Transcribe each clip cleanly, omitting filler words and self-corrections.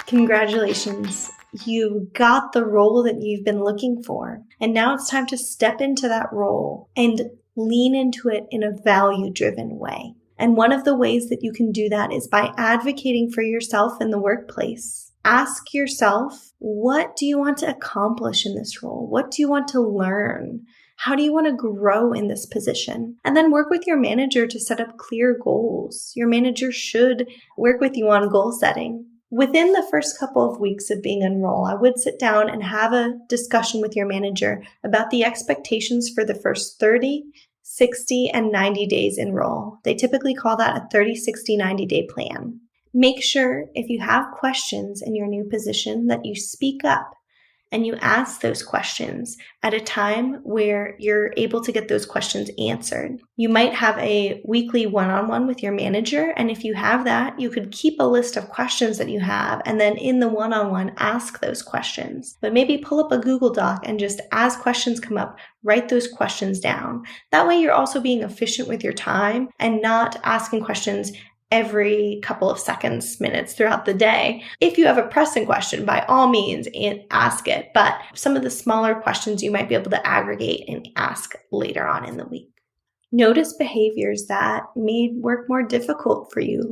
Congratulations. You got the role that you've been looking for. And now it's time to step into that role and lean into it in a value-driven way. And one of the ways that you can do that is by advocating for yourself in the workplace. Ask yourself, what do you want to accomplish in this role? What do you want to learn? How do you want to grow in this position? And then work with your manager to set up clear goals. Your manager should work with you on goal setting. Within the first couple of weeks of being in role, I would sit down and have a discussion with your manager about the expectations for the first 30, 60, and 90 days in role. They typically call that a 30, 60, 90-day plan. Make sure if you have questions in your new position that you speak up and you ask those questions at a time where you're able to get those questions answered. You might have a weekly one-on-one with your manager, and if you have that, you could keep a list of questions that you have, and then in the one-on-one, ask those questions. But maybe pull up a Google Doc and just, as questions come up, write those questions down. That way you're also being efficient with your time and not asking questions every couple of seconds, minutes throughout the day. If you have a pressing question, by all means, ask it. But some of the smaller questions you might be able to aggregate and ask later on in the week. Notice behaviors that made work more difficult for you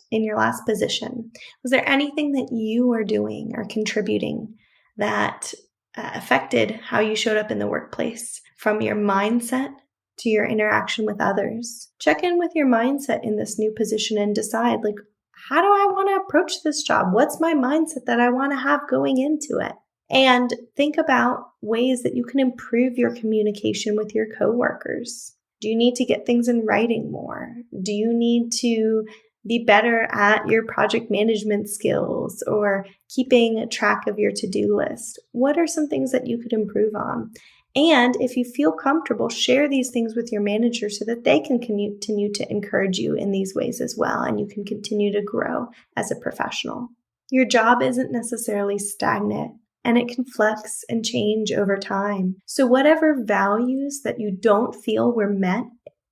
in your last position. Was there anything that you were doing or contributing that affected how you showed up in the workplace? From your mindset to your interaction with others. Check in with your mindset in this new position and decide, how do I want to approach this job? What's my mindset that I want to have going into it? And think about ways that you can improve your communication with your coworkers. Do you need to get things in writing more? Do you need to be better at your project management skills or keeping track of your to-do list? What are some things that you could improve on? And if you feel comfortable, share these things with your manager so that they can continue to encourage you in these ways as well, and you can continue to grow as a professional. Your job isn't necessarily stagnant, and it can flex and change over time. So whatever values that you don't feel were met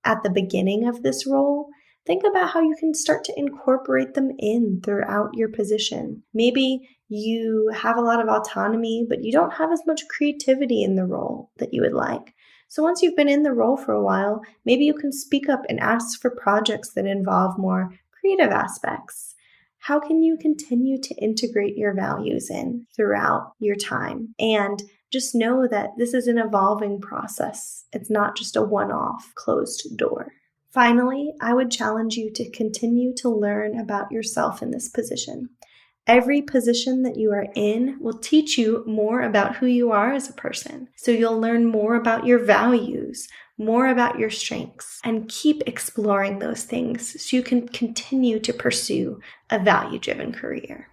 at the beginning of this role, think about how you can start to incorporate them in throughout your position. Maybe you have a lot of autonomy, but you don't have as much creativity in the role that you would like. So once you've been in the role for a while, maybe you can speak up and ask for projects that involve more creative aspects. How can you continue to integrate your values in throughout your time? And just know that this is an evolving process. It's not just a one-off closed door. Finally, I would challenge you to continue to learn about yourself in this position. Every position that you are in will teach you more about who you are as a person. So you'll learn more about your values, more about your strengths, and keep exploring those things so you can continue to pursue a value-driven career.